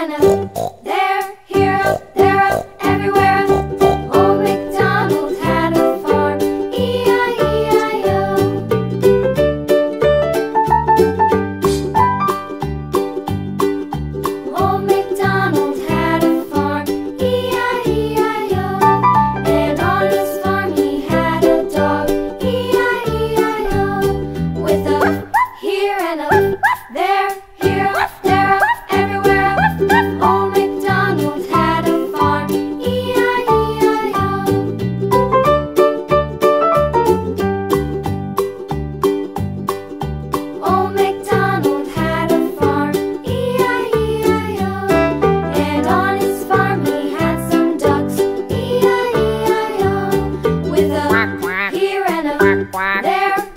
and a there, here, up, there, up, everywhere. Old MacDonald had a farm, E-I-E-I-O. Old MacDonald had a farm, E-I-E-I-O. And on his farm he had a dog, E-I-E-I-O. With a here and a there, here, up, there, up, everywhere. Old MacDonald had a farm, E-I-E-I-O. Old MacDonald had a farm, E-I-E-I-O. And on his farm he had some ducks, E-I-E-I-O. With a here and a there,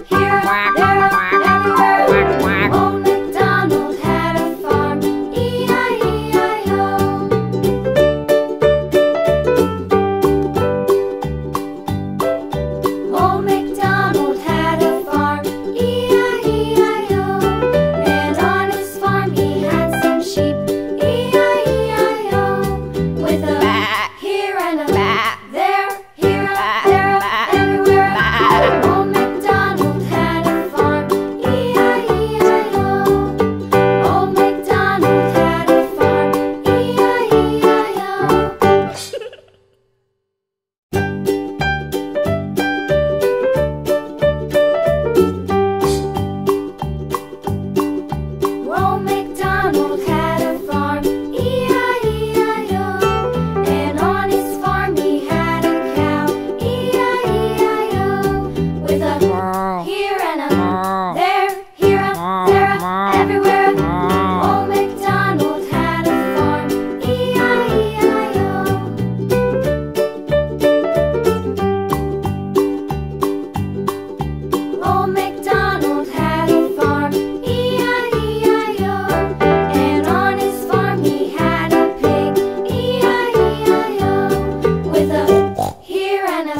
here, there, everywhere. Old MacDonald had a farm, E-I-E-I-O. Old MacDonald had a farm, E-I-E-I-O. And on his farm he had some sheep, E-I-E-I-O. With a here and a there, here, there, everywhere. Old MacDonald had a farm, E-I-E-I-O. Old MacDonald had a farm, E-I-E-I-O. Old MacDonald had a farm, E-I-E-I-O. And on his farm he had a cow, E-I-E-I-O. With a here and a there, here, up, there, up, everywhere. Old MacDonald had a farm, E-I-E-I-O. Old MacDonald had a farm, E-I-E-I-O. And on his farm he had a pig, E-I-E-I-O. With a here and a